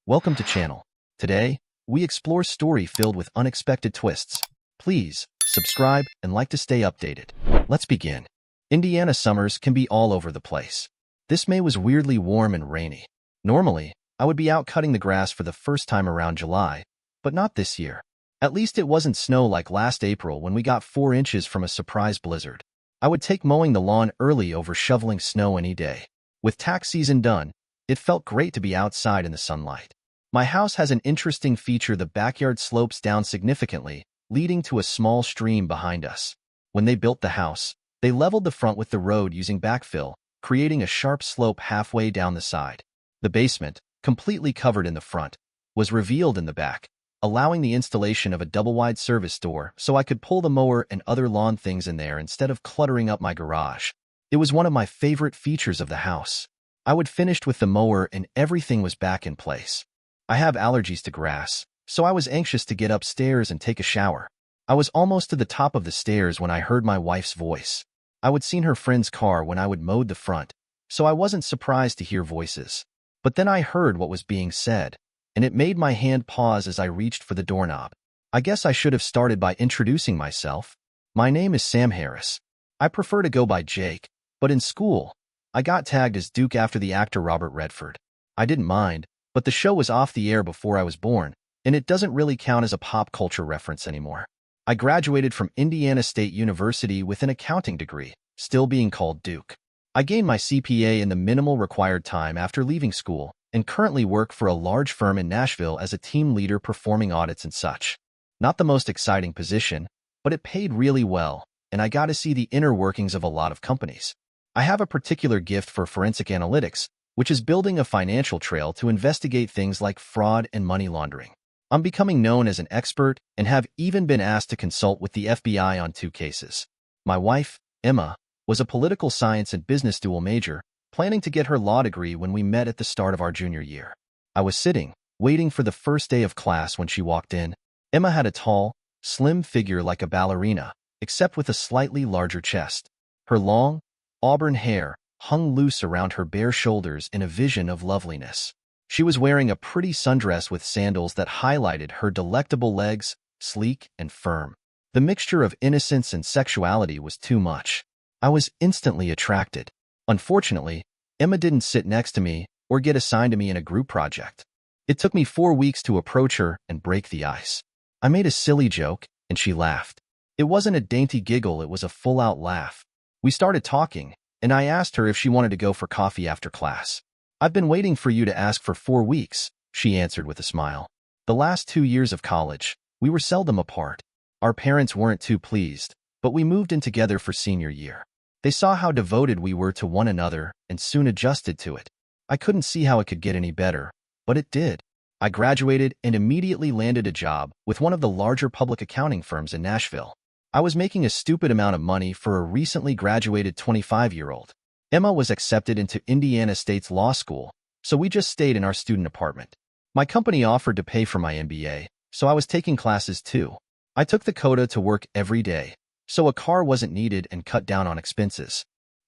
Welcome to channel. Today, we explore story filled with unexpected twists. Please, subscribe and like to stay updated. Let's begin. Indiana summers can be all over the place. This May was weirdly warm and rainy. Normally, I would be out cutting the grass for the first time around July, but not this year. At least it wasn't snow like last April when we got 4 inches from a surprise blizzard. I would take mowing the lawn early over shoveling snow any day. With tax season done, it felt great to be outside in the sunlight. My house has an interesting feature. The backyard slopes down significantly, leading to a small stream behind us. When they built the house, they leveled the front with the road using backfill, creating a sharp slope halfway down the side. The basement, completely covered in the front, was revealed in the back, allowing the installation of a double-wide service door so I could pull the mower and other lawn things in there instead of cluttering up my garage. It was one of my favorite features of the house. I would finish with the mower and everything was back in place. I have allergies to grass, so I was anxious to get upstairs and take a shower. I was almost to the top of the stairs when I heard my wife's voice. I would seen her friend's car when I would mowed the front, so I wasn't surprised to hear voices. But then I heard what was being said, and it made my hand pause as I reached for the doorknob. I guess I should have started by introducing myself. My name is Sam Harris. I prefer to go by Jake, but in school, I got tagged as Duke after the actor Robert Redford. I didn't mind, but the show was off the air before I was born, and it doesn't really count as a pop culture reference anymore. I graduated from Indiana State University with an accounting degree, still being called Duke. I gained my CPA in the minimal required time after leaving school, and currently work for a large firm in Nashville as a team leader performing audits and such. Not the most exciting position, but it paid really well, and I got to see the inner workings of a lot of companies. I have a particular gift for forensic analytics, which is building a financial trail to investigate things like fraud and money laundering. I'm becoming known as an expert and have even been asked to consult with the FBI on 2 cases. My wife, Emma, was a political science and business dual major, planning to get her law degree when we met at the start of our junior year. I was sitting, waiting for the first day of class when she walked in. Emma had a tall, slim figure like a ballerina, except with a slightly larger chest. Her long, auburn hair hung loose around her bare shoulders in a vision of loveliness. She was wearing a pretty sundress with sandals that highlighted her delectable legs, sleek and firm. The mixture of innocence and sexuality was too much. I was instantly attracted. Unfortunately, Emma didn't sit next to me or get assigned to me in a group project. It took me 4 weeks to approach her and break the ice. I made a silly joke, and she laughed. It wasn't a dainty giggle, it was a full-out laugh. We started talking, and I asked her if she wanted to go for coffee after class. "I've been waiting for you to ask for 4 weeks, she answered with a smile. The last 2 years of college, we were seldom apart. Our parents weren't too pleased, but we moved in together for senior year. They saw how devoted we were to one another and soon adjusted to it. I couldn't see how it could get any better, but it did. I graduated and immediately landed a job with one of the larger public accounting firms in Nashville. I was making a stupid amount of money for a recently graduated 25-year-old. Emma was accepted into Indiana State's law school, so we just stayed in our student apartment. My company offered to pay for my MBA, so I was taking classes too. I took the quota to work every day, so a car wasn't needed and cut down on expenses.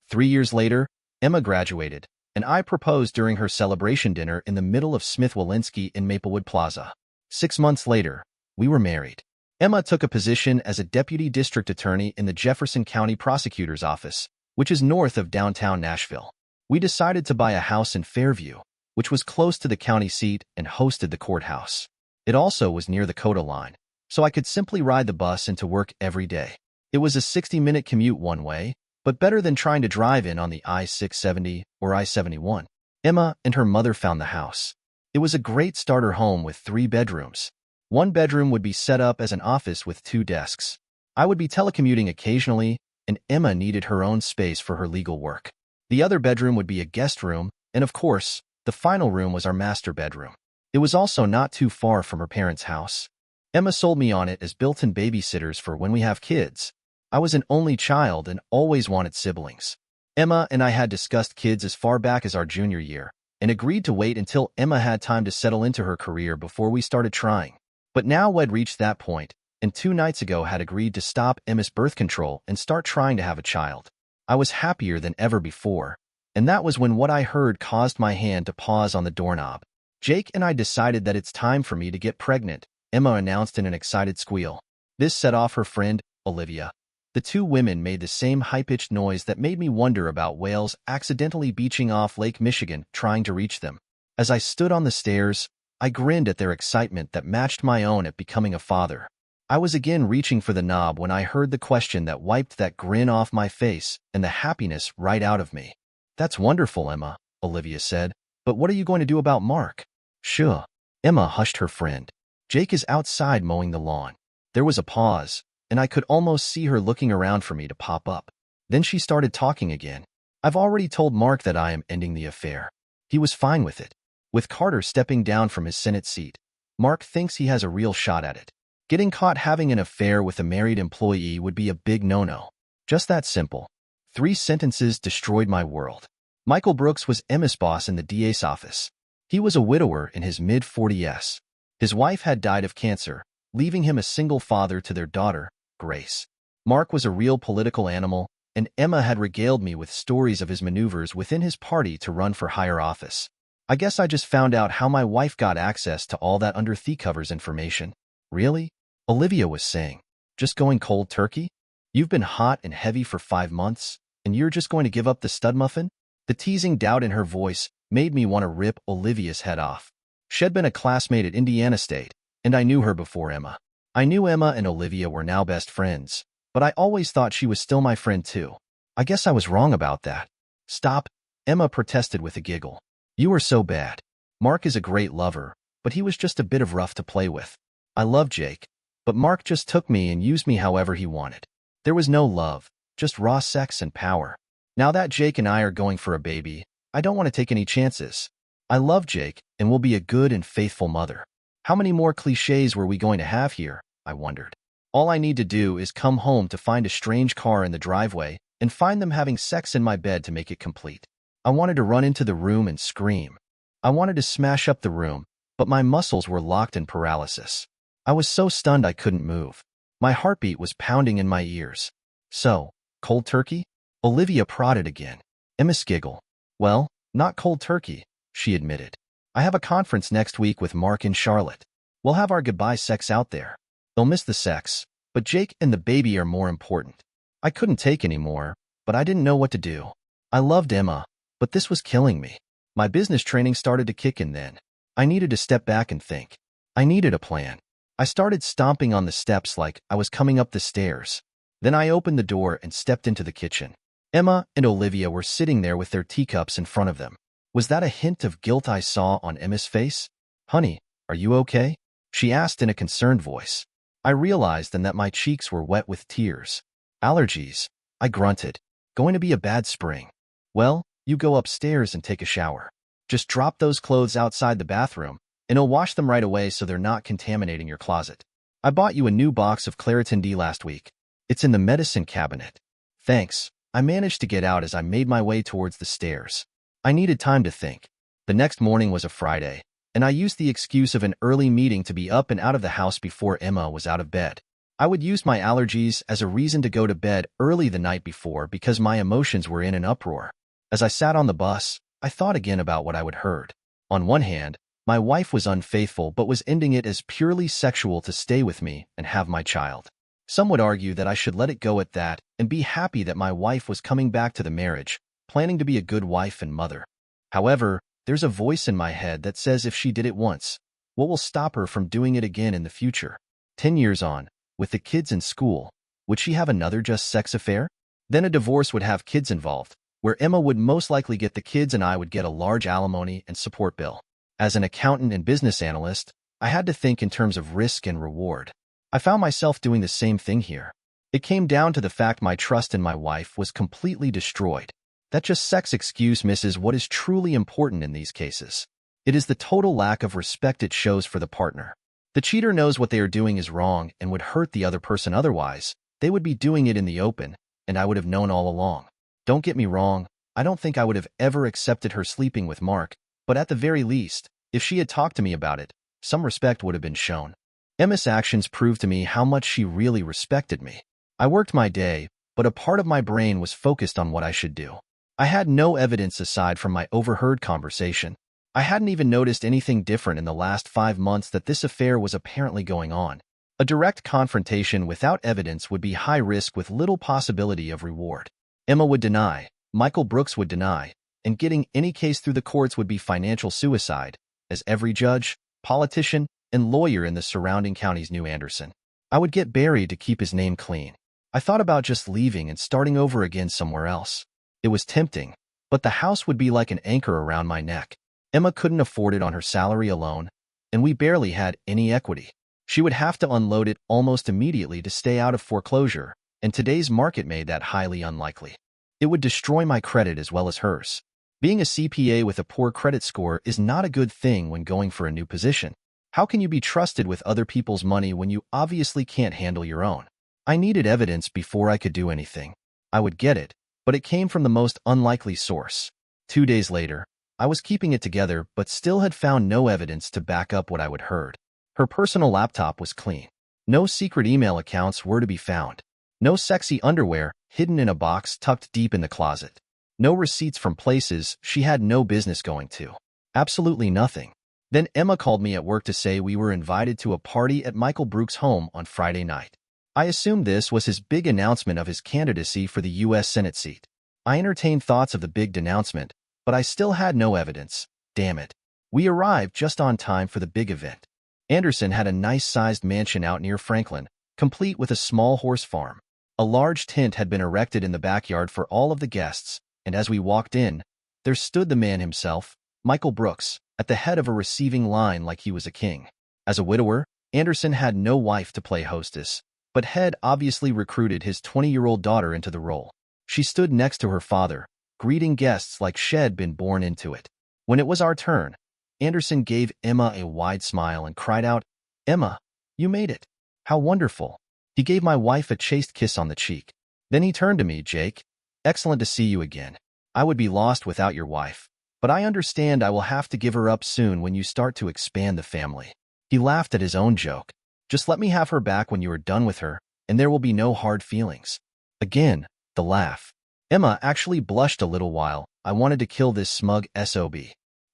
3 years later, Emma graduated, and I proposed during her celebration dinner in the middle of Smith-Walensky in Maplewood Plaza. 6 months later, we were married. Emma took a position as a deputy district attorney in the Jefferson County Prosecutor's Office, which is north of downtown Nashville. We decided to buy a house in Fairview, which was close to the county seat and hosted the courthouse. It also was near the Coda line, so I could simply ride the bus into work every day. It was a 60-minute commute one way, but better than trying to drive in on the I-670 or I-71. Emma and her mother found the house. It was a great starter home with 3 bedrooms. One bedroom would be set up as an office with 2 desks. I would be telecommuting occasionally, and Emma needed her own space for her legal work. The other bedroom would be a guest room, and of course, the final room was our master bedroom. It was also not too far from her parents' house. Emma sold me on it as built-in babysitters for when we have kids. I was an only child and always wanted siblings. Emma and I had discussed kids as far back as our junior year, and agreed to wait until Emma had time to settle into her career before we started trying. But now we'd reached that point, and 2 nights ago had agreed to stop Emma's birth control and start trying to have a child. I was happier than ever before, and that was when what I heard caused my hand to pause on the doorknob. Jake and I decided that it's time for me to get pregnant, Emma announced in an excited squeal. This set off her friend, Olivia. The two women made the same high-pitched noise that made me wonder about whales accidentally beaching off Lake Michigan trying to reach them. As I stood on the stairs, I grinned at their excitement that matched my own at becoming a father. I was again reaching for the knob when I heard the question that wiped that grin off my face and the happiness right out of me. That's wonderful, Emma, Olivia said. But what are you going to do about Mark? Sure. Emma hushed her friend. Jake is outside mowing the lawn. There was a pause, and I could almost see her looking around for me to pop up. Then she started talking again. I've already told Mark that I am ending the affair. He was fine with it. With Carter stepping down from his Senate seat, Mark thinks he has a real shot at it. Getting caught having an affair with a married employee would be a big no-no. Just that simple. 3 sentences destroyed my world. Michael Brooks was Emma's boss in the DA's office. He was a widower in his mid-40s. His wife had died of cancer, leaving him a single father to their daughter, Grace. Mark was a real political animal, and Emma had regaled me with stories of his maneuvers within his party to run for higher office. I guess I just found out how my wife got access to all that under-the-covers information. Really? Olivia was saying. Just going cold turkey? You've been hot and heavy for 5 months, and you're just going to give up the stud muffin? The teasing doubt in her voice made me want to rip Olivia's head off. She'd been a classmate at Indiana State, and I knew her before Emma. I knew Emma and Olivia were now best friends, but I always thought she was still my friend too. I guess I was wrong about that. Stop, Emma protested with a giggle. You are so bad. Mark is a great lover, but he was just a bit of rough to play with. I love Jake, but Mark just took me and used me however he wanted. There was no love, just raw sex and power. Now that Jake and I are going for a baby, I don't want to take any chances. I love Jake and will be a good and faithful mother. How many more cliches were we going to have here? I wondered. All I need to do is come home to find a strange car in the driveway and find them having sex in my bed to make it complete. I wanted to run into the room and scream. I wanted to smash up the room, but my muscles were locked in paralysis. I was so stunned I couldn't move. My heartbeat was pounding in my ears. So, cold turkey? Olivia prodded again. Emma giggled. Well, not cold turkey, she admitted. I have a conference next week with Mark in Charlotte. We'll have our goodbye sex out there. They'll miss the sex, but Jake and the baby are more important. I couldn't take any more, but I didn't know what to do. I loved Emma, but this was killing me. My business training started to kick in then. I needed to step back and think. I needed a plan. I started stomping on the steps like I was coming up the stairs. Then I opened the door and stepped into the kitchen. Emma and Olivia were sitting there with their teacups in front of them. Was that a hint of guilt I saw on Emma's face? Honey, are you okay? She asked in a concerned voice. I realized then that my cheeks were wet with tears. Allergies, I grunted. Going to be a bad spring. Well, you go upstairs and take a shower. Just drop those clothes outside the bathroom, and I'll wash them right away so they're not contaminating your closet. I bought you a new box of Claritin D last week. It's in the medicine cabinet. Thanks. I managed to get out as I made my way towards the stairs. I needed time to think. The next morning was a Friday, and I used the excuse of an early meeting to be up and out of the house before Emma was out of bed. I would use my allergies as a reason to go to bed early the night before because my emotions were in an uproar. As I sat on the bus, I thought again about what I would heard. On one hand, my wife was unfaithful but was ending it as purely sexual to stay with me and have my child. Some would argue that I should let it go at that and be happy that my wife was coming back to the marriage, planning to be a good wife and mother. However, there's a voice in my head that says if she did it once, what will stop her from doing it again in the future? 10 years on, with the kids in school, would she have another just sex affair? Then a divorce would have kids involved, where Emma would most likely get the kids and I would get a large alimony and support bill. As an accountant and business analyst, I had to think in terms of risk and reward. I found myself doing the same thing here. It came down to the fact my trust in my wife was completely destroyed. That just sex excuse misses what is truly important in these cases. It is the total lack of respect it shows for the partner. The cheater knows what they are doing is wrong and would hurt the other person otherwise. They would be doing it in the open, and I would have known all along. Don't get me wrong, I don't think I would have ever accepted her sleeping with Mark, but at the very least, if she had talked to me about it, some respect would have been shown. Emma's actions proved to me how much she really respected me. I worked my day, but a part of my brain was focused on what I should do. I had no evidence aside from my overheard conversation. I hadn't even noticed anything different in the last 5 months that this affair was apparently going on. A direct confrontation without evidence would be high risk with little possibility of reward. Emma would deny, Michael Brooks would deny, and getting any case through the courts would be financial suicide, as every judge, politician, and lawyer in the surrounding counties knew Anderson. I would get buried to keep his name clean. I thought about just leaving and starting over again somewhere else. It was tempting, but the house would be like an anchor around my neck. Emma couldn't afford it on her salary alone, and we barely had any equity. She would have to unload it almost immediately to stay out of foreclosure, and today's market made that highly unlikely. It would destroy my credit as well as hers. Being a CPA with a poor credit score is not a good thing when going for a new position. How can you be trusted with other people's money when you obviously can't handle your own? I needed evidence before I could do anything. I would get it, but it came from the most unlikely source. 2 days later, I was keeping it together but still had found no evidence to back up what I would heard. Her personal laptop was clean. No secret email accounts were to be found. No sexy underwear hidden in a box tucked deep in the closet. No receipts from places she had no business going to. Absolutely nothing. Then Emma called me at work to say we were invited to a party at Michael Brooks' home on Friday night. I assumed this was his big announcement of his candidacy for the U.S. Senate seat. I entertained thoughts of the big denouncement, but I still had no evidence. Damn it. We arrived just on time for the big event. Anderson had a nice-sized mansion out near Franklin, complete with a small horse farm. A large tent had been erected in the backyard for all of the guests, and as we walked in, there stood the man himself, Michael Brooks, at the head of a receiving line like he was a king. As a widower, Anderson had no wife to play hostess, but had obviously recruited his 20-year-old daughter into the role. She stood next to her father, greeting guests like she'd been born into it. When it was our turn, Anderson gave Emma a wide smile and cried out, "Emma, you made it. How wonderful." He gave my wife a chaste kiss on the cheek. Then he turned to me, "Jake, excellent to see you again. I would be lost without your wife, but I understand I will have to give her up soon when you start to expand the family." He laughed at his own joke. "Just let me have her back when you are done with her, and there will be no hard feelings." Again, the laugh. Emma actually blushed a little while. I wanted to kill this smug SOB.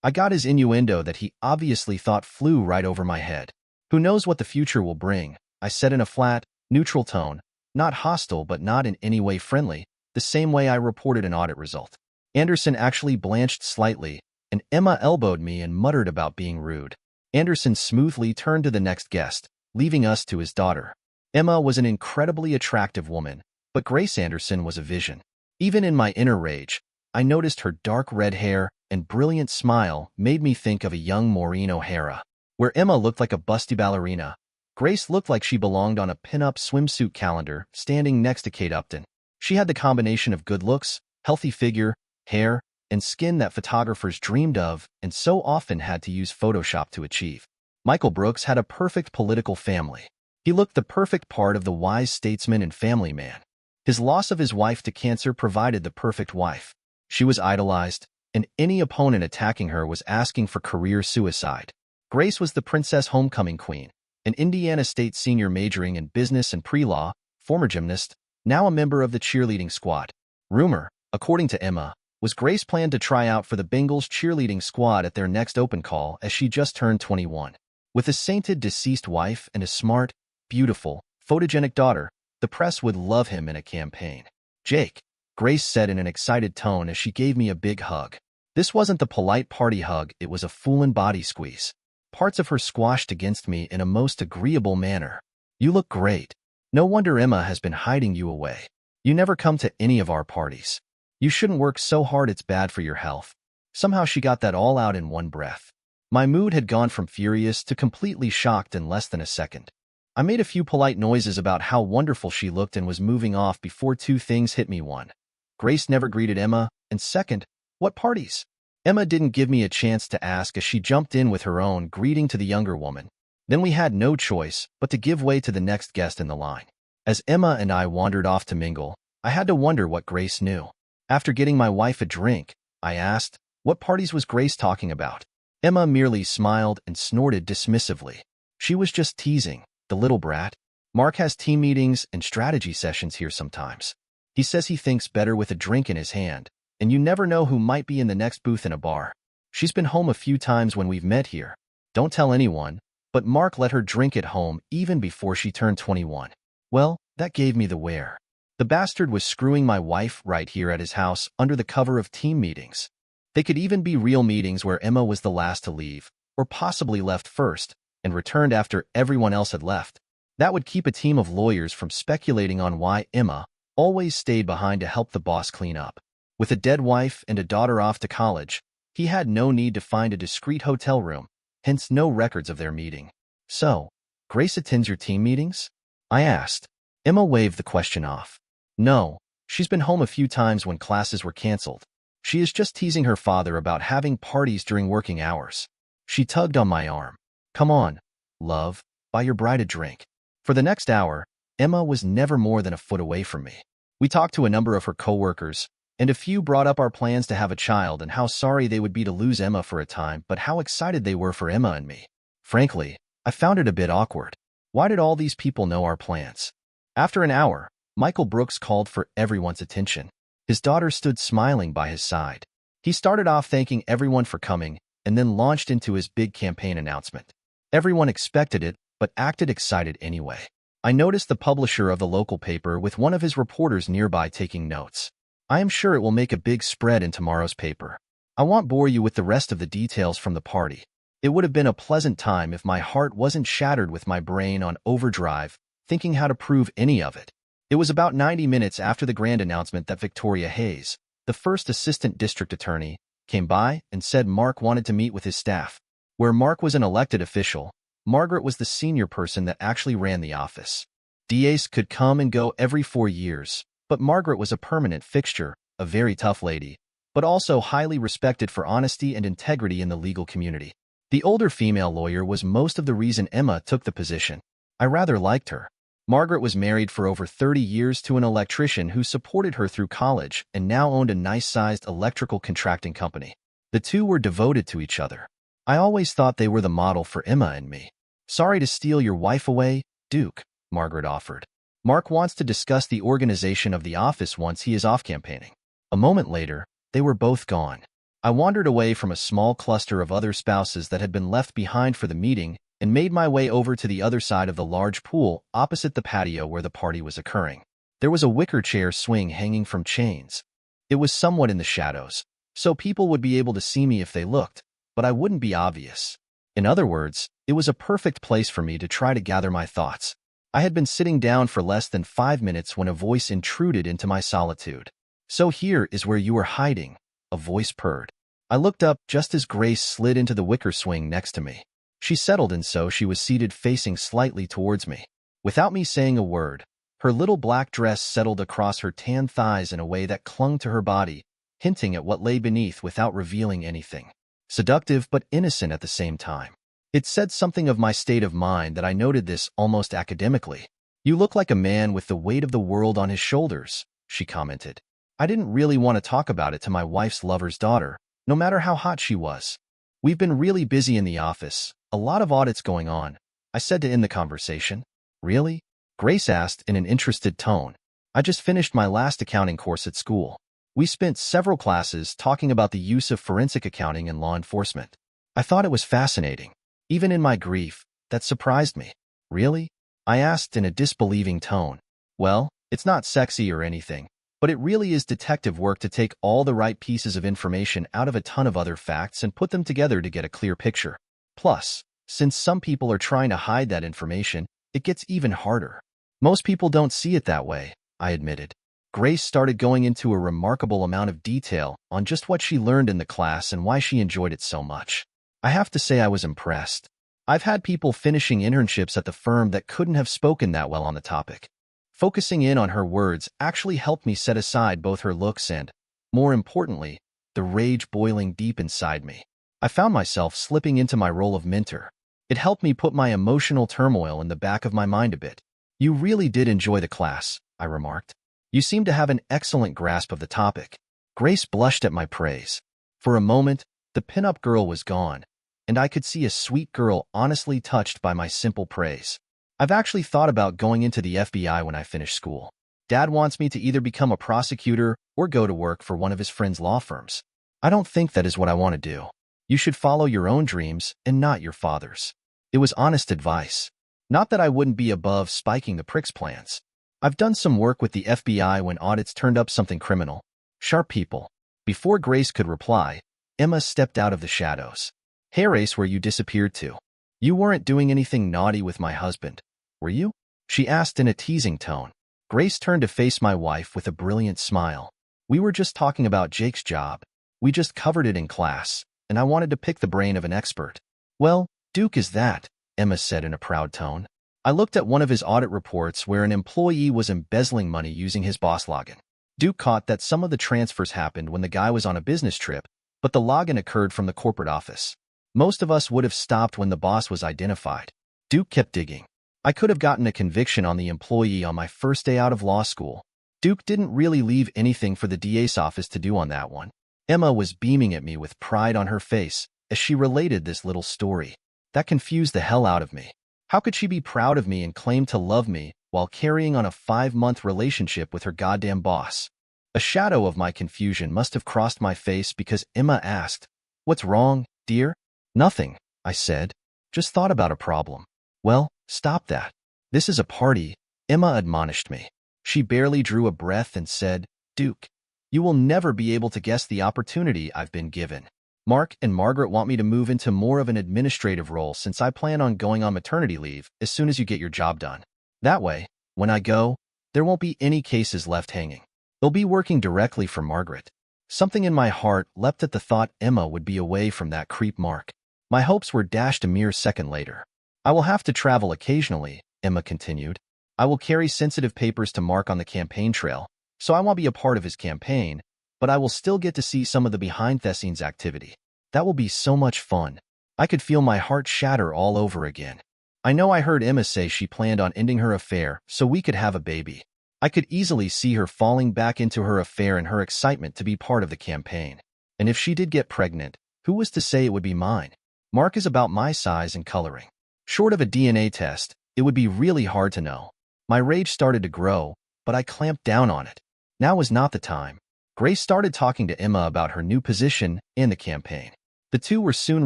I got his innuendo that he obviously thought flew right over my head. Who knows what the future will bring, I said in a flat, neutral tone, not hostile but not in any way friendly, the same way I reported an audit result. Anderson actually blanched slightly, and Emma elbowed me and muttered about being rude. Anderson smoothly turned to the next guest, leaving us to his daughter. Emma was an incredibly attractive woman, but Grace Anderson was a vision. Even in my inner rage, I noticed her dark red hair and brilliant smile made me think of a young Maureen O'Hara. Where Emma looked like a busty ballerina, Grace looked like she belonged on a pin-up swimsuit calendar standing next to Kate Upton. She had the combination of good looks, healthy figure, hair, and skin that photographers dreamed of and so often had to use Photoshop to achieve. Michael Brooks had a perfect political family. He looked the perfect part of the wise statesman and family man. His loss of his wife to cancer provided the perfect wife. She was idolized, and any opponent attacking her was asking for career suicide. Grace was the princess homecoming queen, an Indiana State senior majoring in business and pre-law, former gymnast, now a member of the cheerleading squad. Rumor, according to Emma, was Grace planned to try out for the Bengals cheerleading squad at their next open call as she just turned 21. With a sainted deceased wife and a smart, beautiful, photogenic daughter, the press would love him in a campaign. "Jake," Grace said in an excited tone as she gave me a big hug. This wasn't the polite party hug, it was a full-on body squeeze. Parts of her squashed against me in a most agreeable manner. "You look great. No wonder Emma has been hiding you away. You never come to any of our parties. You shouldn't work so hard, it's bad for your health." Somehow she got that all out in one breath. My mood had gone from furious to completely shocked in less than a second. I made a few polite noises about how wonderful she looked and was moving off before two things hit me. One, Grace never greeted Emma, and second, what parties? Emma didn't give me a chance to ask as she jumped in with her own greeting to the younger woman. Then we had no choice but to give way to the next guest in the line. As Emma and I wandered off to mingle, I had to wonder what Grace knew. After getting my wife a drink, I asked, what parties was Grace talking about? Emma merely smiled and snorted dismissively. She was just teasing, the little brat. Mark has team meetings and strategy sessions here sometimes. He says he thinks better with a drink in his hand, and you never know who might be in the next booth in a bar. She's been home a few times when we've met here. Don't tell anyone, but Mark let her drink at home even before she turned 21. Well, that gave me the where. The bastard was screwing my wife right here at his house under the cover of team meetings. They could even be real meetings where Emma was the last to leave, or possibly left first, and returned after everyone else had left. That would keep a team of lawyers from speculating on why Emma always stayed behind to help the boss clean up. With a dead wife and a daughter off to college, he had no need to find a discreet hotel room, hence no records of their meeting. So, Grace attends your team meetings? I asked. Emma waved the question off. No, she's been home a few times when classes were canceled. She is just teasing her father about having parties during working hours. She tugged on my arm. Come on, love, buy your bride a drink. For the next hour, Emma was never more than a foot away from me. We talked to a number of her coworkers, and a few brought up our plans to have a child and how sorry they would be to lose Emma for a time, but how excited they were for Emma and me. Frankly, I found it a bit awkward. Why did all these people know our plans? After an hour, Michael Brooks called for everyone's attention. His daughter stood smiling by his side. He started off thanking everyone for coming and then launched into his big campaign announcement. Everyone expected it, but acted excited anyway. I noticed the publisher of the local paper with one of his reporters nearby taking notes. I am sure it will make a big spread in tomorrow's paper. I won't bore you with the rest of the details from the party. It would have been a pleasant time if my heart wasn't shattered with my brain on overdrive, thinking how to prove any of it. It was about 90 minutes after the grand announcement that Victoria Hayes, the first assistant district attorney, came by and said Mark wanted to meet with his staff. Where Mark was an elected official, Margaret was the senior person that actually ran the office. DAs could come and go every 4 years, but Margaret was a permanent fixture, a very tough lady, but also highly respected for honesty and integrity in the legal community. The older female lawyer was most of the reason Emma took the position. I rather liked her. Margaret was married for over 30 years to an electrician who supported her through college and now owned a nice-sized electrical contracting company. The two were devoted to each other. I always thought they were the model for Emma and me. Sorry to steal your wife away, Duke, Margaret offered. Mark wants to discuss the organization of the office once he is off campaigning. A moment later, they were both gone. I wandered away from a small cluster of other spouses that had been left behind for the meeting and made my way over to the other side of the large pool opposite the patio where the party was occurring. There was a wicker chair swing hanging from chains. It was somewhat in the shadows, so people would be able to see me if they looked, but I wouldn't be obvious. In other words, it was a perfect place for me to try to gather my thoughts. I had been sitting down for less than 5 minutes when a voice intruded into my solitude. So here is where you were hiding, a voice purred. I looked up just as Grace slid into the wicker swing next to me. She settled and so she was seated facing slightly towards me. Without me saying a word, her little black dress settled across her tan thighs in a way that clung to her body, hinting at what lay beneath without revealing anything. Seductive but innocent at the same time. It said something of my state of mind that I noted this almost academically. You look like a man with the weight of the world on his shoulders, she commented. I didn't really want to talk about it to my wife's lover's daughter, no matter how hot she was. We've been really busy in the office, a lot of audits going on, I said to end the conversation. Really? Grace asked in an interested tone. I just finished my last accounting course at school. We spent several classes talking about the use of forensic accounting in law enforcement. I thought it was fascinating. Even in my grief, that surprised me. Really? I asked in a disbelieving tone. Well, it's not sexy or anything, but it really is detective work to take all the right pieces of information out of a ton of other facts and put them together to get a clear picture. Plus, since some people are trying to hide that information, it gets even harder. Most people don't see it that way, I admitted. Grace started going into a remarkable amount of detail on just what she learned in the class and why she enjoyed it so much. I have to say I was impressed. I've had people finishing internships at the firm that couldn't have spoken that well on the topic. Focusing in on her words actually helped me set aside both her looks and, more importantly, the rage boiling deep inside me. I found myself slipping into my role of mentor. It helped me put my emotional turmoil in the back of my mind a bit. You really did enjoy the class, I remarked. You seem to have an excellent grasp of the topic. Grace blushed at my praise. For a moment, the pinup girl was gone, and I could see a sweet girl honestly touched by my simple praise. I've actually thought about going into the FBI when I finish school. Dad wants me to either become a prosecutor or go to work for one of his friend's law firms. I don't think that is what I want to do. You should follow your own dreams and not your father's. It was honest advice. Not that I wouldn't be above spiking the prick's plans. I've done some work with the FBI when audits turned up something criminal. Sharp people. Before Grace could reply, Emma stepped out of the shadows. "Hey, Race, where you disappeared to? You weren't doing anything naughty with my husband, were you?" she asked in a teasing tone. Grace turned to face my wife with a brilliant smile. "We were just talking about Jake's job. We just covered it in class, and I wanted to pick the brain of an expert." "Well, Duke is that," Emma said in a proud tone. "I looked at one of his audit reports where an employee was embezzling money using his boss login. Duke caught that some of the transfers happened when the guy was on a business trip, but the login occurred from the corporate office. Most of us would have stopped when the boss was identified." Duke kept digging. "I could have gotten a conviction on the employee on my first day out of law school. Duke didn't really leave anything for the DA's office to do on that one." Emma was beaming at me with pride on her face as she related this little story. That confused the hell out of me. How could she be proud of me and claim to love me while carrying on a 5-month relationship with her goddamn boss? A shadow of my confusion must have crossed my face because Emma asked, "What's wrong, dear?" "Nothing," I said. "Just thought about a problem." "Well, stop that. This is a party," Emma admonished me. She barely drew a breath and said, "Duke, you will never be able to guess the opportunity I've been given. Mark and Margaret want me to move into more of an administrative role since I plan on going on maternity leave as soon as you get your job done. That way, when I go, there won't be any cases left hanging. They'll be working directly for Margaret." Something in my heart leapt at the thought Emma would be away from that creep Mark. My hopes were dashed a mere second later. "I will have to travel occasionally," Emma continued. "I will carry sensitive papers to Mark on the campaign trail, so I won't be a part of his campaign, but I will still get to see some of the behind-the-scenes activity. That will be so much fun." I could feel my heart shatter all over again. I know I heard Emma say she planned on ending her affair so we could have a baby. I could easily see her falling back into her affair in her excitement to be part of the campaign. And if she did get pregnant, who was to say it would be mine? Mark is about my size and coloring. Short of a DNA test, it would be really hard to know. My rage started to grow, but I clamped down on it. Now was not the time. Grace started talking to Emma about her new position and the campaign. The two were soon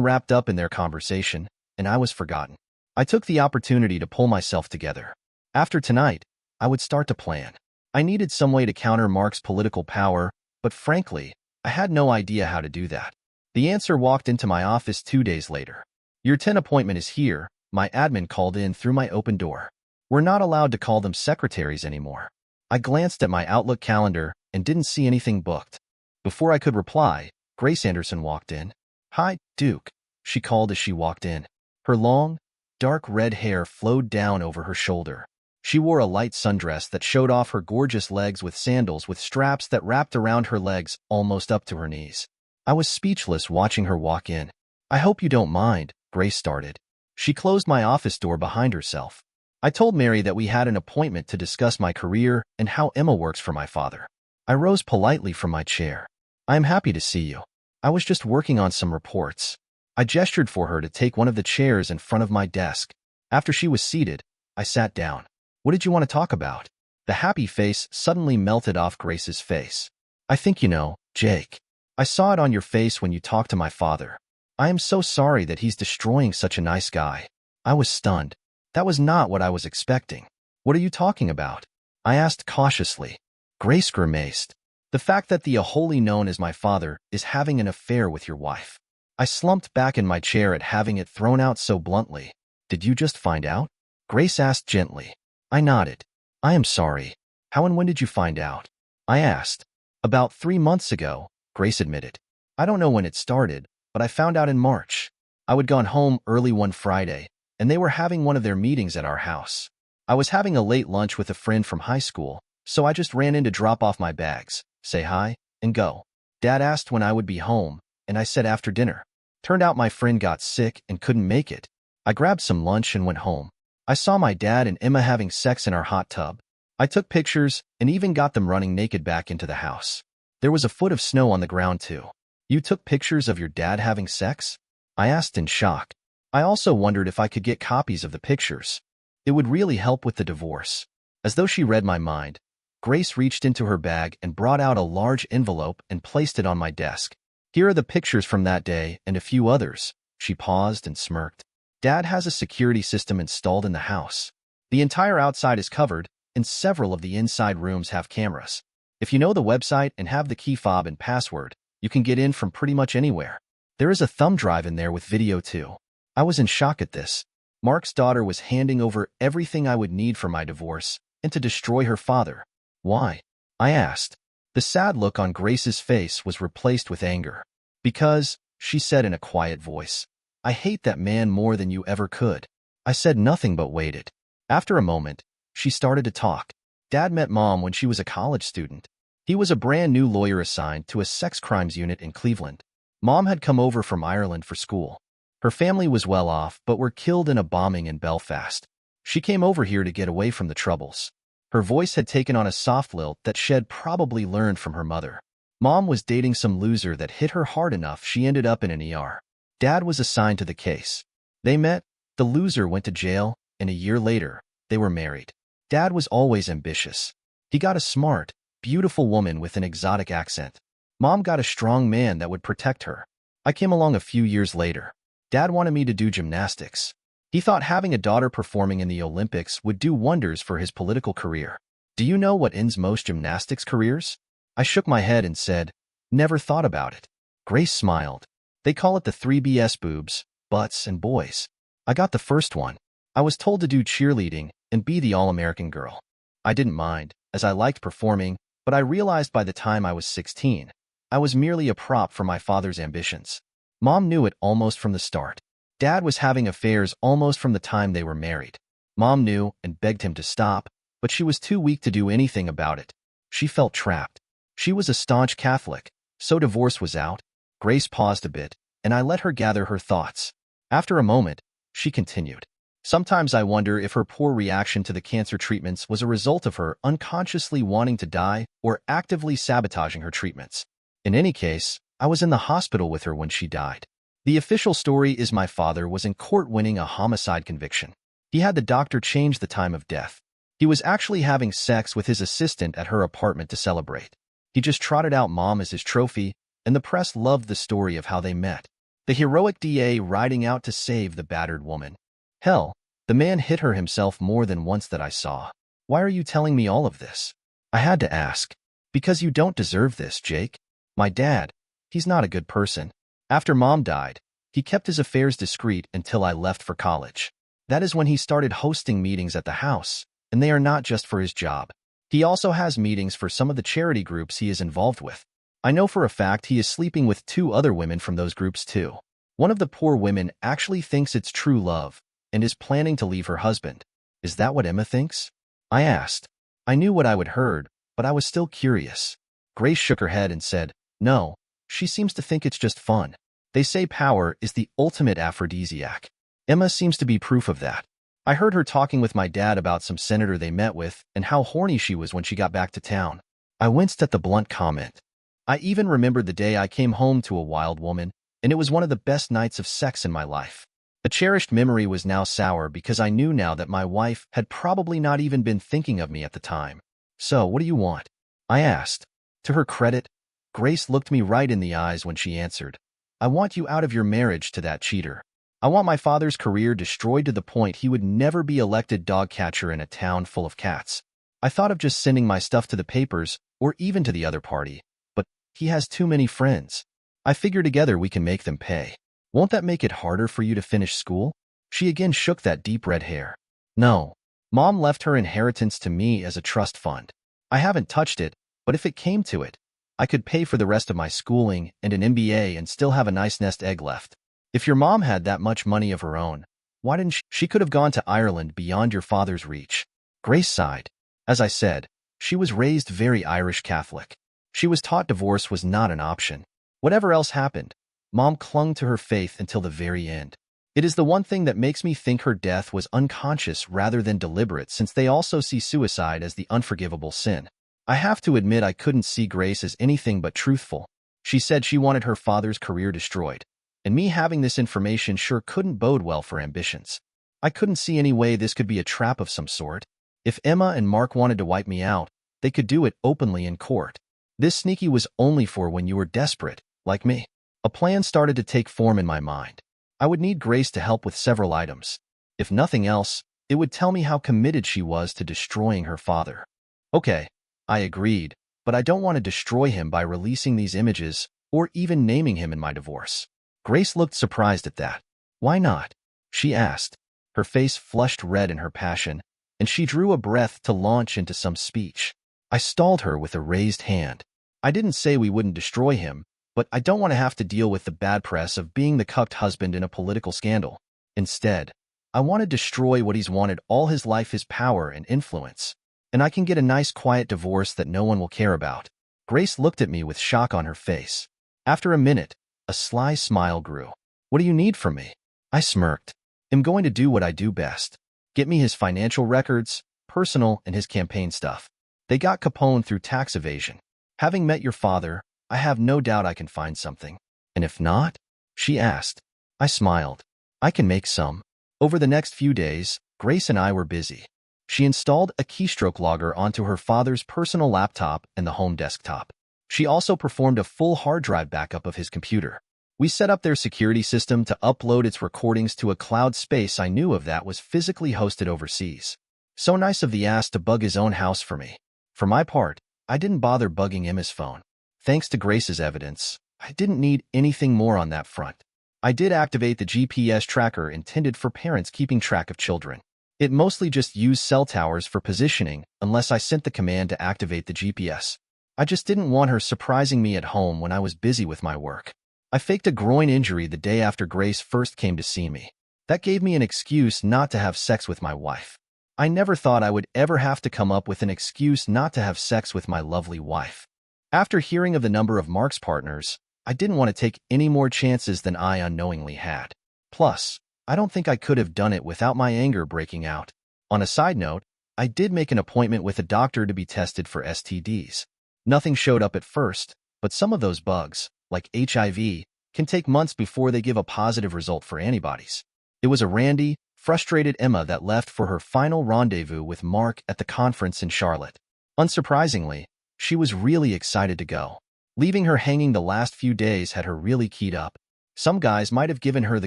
wrapped up in their conversation, and I was forgotten. I took the opportunity to pull myself together. After tonight, I would start to plan. I needed some way to counter Mark's political power, but frankly, I had no idea how to do that. The answer walked into my office 2 days later. "Your 10 appointment is here," my admin called in through my open door. We're not allowed to call them secretaries anymore. I glanced at my Outlook calendar and didn't see anything booked. Before I could reply, Grace Anderson walked in. "Hi, Duke," she called as she walked in. Her long, dark red hair flowed down over her shoulder. She wore a light sundress that showed off her gorgeous legs with sandals with straps that wrapped around her legs almost up to her knees. I was speechless watching her walk in. "I hope you don't mind," Grace started. She closed my office door behind herself. "I told Mary that we had an appointment to discuss my career and how Emma works for my father." I rose politely from my chair. "I am happy to see you. I was just working on some reports." I gestured for her to take one of the chairs in front of my desk. After she was seated, I sat down. "What did you want to talk about?" The happy face suddenly melted off Grace's face. "I think you know, Jake. I saw it on your face when you talked to my father. I am so sorry that he's destroying such a nice guy." I was stunned. That was not what I was expecting. "What are you talking about?" I asked cautiously. Grace grimaced. "The fact that the Aholy known as my father is having an affair with your wife." I slumped back in my chair at having it thrown out so bluntly. "Did you just find out?" Grace asked gently. I nodded. "I am sorry. How and when did you find out?" I asked. "About 3 months ago," Grace admitted. "I don't know when it started, but I found out in March. I would gone home early one Friday, and they were having one of their meetings at our house. I was having a late lunch with a friend from high school, so I just ran in to drop off my bags, say hi, and go. Dad asked when I would be home, and I said after dinner. Turned out my friend got sick and couldn't make it. I grabbed some lunch and went home. I saw my dad and Emma having sex in our hot tub. I took pictures and even got them running naked back into the house. There was a foot of snow on the ground too." "You took pictures of your dad having sex?" I asked in shock. I also wondered if I could get copies of the pictures. It would really help with the divorce. As though she read my mind, Grace reached into her bag and brought out a large envelope and placed it on my desk. Here are the pictures from that day and a few others. She paused and smirked. Dad has a security system installed in the house. The entire outside is covered, and several of the inside rooms have cameras. If you know the website and have the key fob and password, you can get in from pretty much anywhere. There is a thumb drive in there with video too. I was in shock at this. Mark's daughter was handing over everything I would need for my divorce and to destroy her father. Why? I asked. The sad look on Grace's face was replaced with anger. Because, she said in a quiet voice, I hate that man more than you ever could. I said nothing but waited. After a moment, she started to talk. Dad met Mom when she was a college student. He was a brand new lawyer assigned to a sex crimes unit in Cleveland. Mom had come over from Ireland for school. Her family was well off but were killed in a bombing in Belfast. She came over here to get away from the troubles. Her voice had taken on a soft lilt that she had probably learned from her mother. Mom was dating some loser that hit her hard enough she ended up in an ER. Dad was assigned to the case. They met, the loser went to jail, and a year later, they were married. Dad was always ambitious. He got a smart, beautiful woman with an exotic accent. Mom got a strong man that would protect her. I came along a few years later. Dad wanted me to do gymnastics. He thought having a daughter performing in the Olympics would do wonders for his political career. Do you know what ends most gymnastics careers? I shook my head and said, never thought about it. Grace smiled. They call it the 3BS boobs, butts, and boys. I got the first one. I was told to do cheerleading and be the all-American girl. I didn't mind, as I liked performing, but I realized by the time I was 16, I was merely a prop for my father's ambitions. Mom knew it almost from the start. Dad was having affairs almost from the time they were married. Mom knew and begged him to stop, but she was too weak to do anything about it. She felt trapped. She was a staunch Catholic, so divorce was out. Grace paused a bit, and I let her gather her thoughts. After a moment, she continued. Sometimes I wonder if her poor reaction to the cancer treatments was a result of her unconsciously wanting to die or actively sabotaging her treatments. In any case, I was in the hospital with her when she died. The official story is my father was in court winning a homicide conviction. He had the doctor change the time of death. He was actually having sex with his assistant at her apartment to celebrate. He just trotted out Mom as his trophy, and the press loved the story of how they met. The heroic DA riding out to save the battered woman. Hell, the man hit her himself more than once that I saw. Why are you telling me all of this? I had to ask. Because you don't deserve this, Jake. My dad, he's not a good person. After Mom died, he kept his affairs discreet until I left for college. That is when he started hosting meetings at the house, and they are not just for his job. He also has meetings for some of the charity groups he is involved with. I know for a fact he is sleeping with 2 other women from those groups too. One of the poor women actually thinks it's true love and is planning to leave her husband. Is that what Emma thinks? I asked. I knew what I would heard, but I was still curious. Grace shook her head and said, no, she seems to think it's just fun. They say power is the ultimate aphrodisiac. Emma seems to be proof of that. I heard her talking with my dad about some senator they met with and how horny she was when she got back to town. I winced at the blunt comment. I even remembered the day I came home to a wild woman, and it was one of the best nights of sex in my life. A cherished memory was now sour because I knew now that my wife had probably not even been thinking of me at the time. So, what do you want? I asked. To her credit, Grace looked me right in the eyes when she answered. I want you out of your marriage to that cheater. I want my father's career destroyed to the point he would never be elected dog catcher in a town full of cats. I thought of just sending my stuff to the papers or even to the other party, but he has too many friends. I figure together we can make them pay. Won't that make it harder for you to finish school? She again shook that deep red hair. No. Mom left her inheritance to me as a trust fund. I haven't touched it, but if it came to it, I could pay for the rest of my schooling and an MBA and still have a nice nest egg left. If your mom had that much money of her own, why didn't she could have gone to Ireland beyond your father's reach. Grace sighed. As I said, she was raised very Irish Catholic. She was taught divorce was not an option. Whatever else happened, Mom clung to her faith until the very end. It is the one thing that makes me think her death was unconscious rather than deliberate, since they also see suicide as the unforgivable sin. I have to admit I couldn't see Grace as anything but truthful. She said she wanted her father's career destroyed, and me having this information sure couldn't bode well for ambitions. I couldn't see any way this could be a trap of some sort. If Emma and Mark wanted to wipe me out, they could do it openly in court. This sneaky was only for when you were desperate, like me. A plan started to take form in my mind. I would need Grace to help with several items. If nothing else, it would tell me how committed she was to destroying her father. Okay, I agreed, but I don't want to destroy him by releasing these images or even naming him in my divorce. Grace looked surprised at that. Why not? She asked. Her face flushed red in her passion, and she drew a breath to launch into some speech. I stalled her with a raised hand. I didn't say we wouldn't destroy him, but I don't want to have to deal with the bad press of being the cucked husband in a political scandal. Instead, I want to destroy what he's wanted all his life, his power and influence. And I can get a nice quiet divorce that no one will care about. Grace looked at me with shock on her face. After a minute, a sly smile grew. What do you need from me? I smirked. I'm going to do what I do best. Get me his financial records, personal and his campaign stuff. They got Capone through tax evasion. Having met your father, I have no doubt I can find something. And if not? She asked. I smiled. I can make some. Over the next few days, Grace and I were busy. She installed a keystroke logger onto her father's personal laptop and the home desktop. She also performed a full hard drive backup of his computer. We set up their security system to upload its recordings to a cloud space I knew of that was physically hosted overseas. So nice of the ass to bug his own house for me. For my part, I didn't bother bugging Emma's phone. Thanks to Grace's evidence, I didn't need anything more on that front. I did activate the GPS tracker intended for parents keeping track of children. It mostly just used cell towers for positioning unless I sent the command to activate the GPS. I just didn't want her surprising me at home when I was busy with my work. I faked a groin injury the day after Grace first came to see me. That gave me an excuse not to have sex with my wife. I never thought I would ever have to come up with an excuse not to have sex with my lovely wife. After hearing of the number of Mark's partners, I didn't want to take any more chances than I unknowingly had. Plus, I don't think I could have done it without my anger breaking out. On a side note, I did make an appointment with a doctor to be tested for STDs. Nothing showed up at first, but some of those bugs, like HIV, can take months before they give a positive result for antibodies. It was a randy, frustrated Emma that left for her final rendezvous with Mark at the conference in Charlotte. Unsurprisingly, she was really excited to go. Leaving her hanging the last few days had her really keyed up. Some guys might have given her the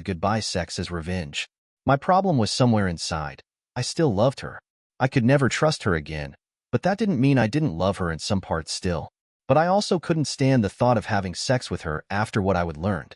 goodbye sex as revenge. My problem was somewhere inside. I still loved her. I could never trust her again, but that didn't mean I didn't love her in some parts still. But I also couldn't stand the thought of having sex with her after what I would learned.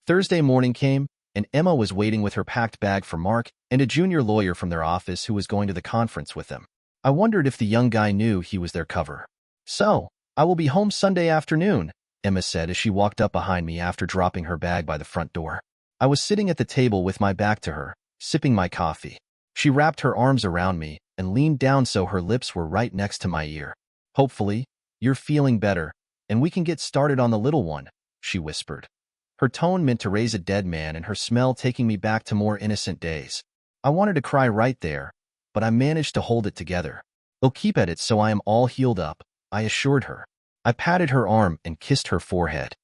Thursday morning came, and Emma was waiting with her packed bag for Mark and a junior lawyer from their office who was going to the conference with them. I wondered if the young guy knew he was their cover. So, I will be home Sunday afternoon, Emma said as she walked up behind me after dropping her bag by the front door. I was sitting at the table with my back to her, sipping my coffee. She wrapped her arms around me and leaned down so her lips were right next to my ear. Hopefully, you're feeling better, and we can get started on the little one, she whispered. Her tone meant to raise a dead man and her smell taking me back to more innocent days. I wanted to cry right there, but I managed to hold it together. I'll keep at it so I am all healed up, I assured her. I patted her arm and kissed her forehead.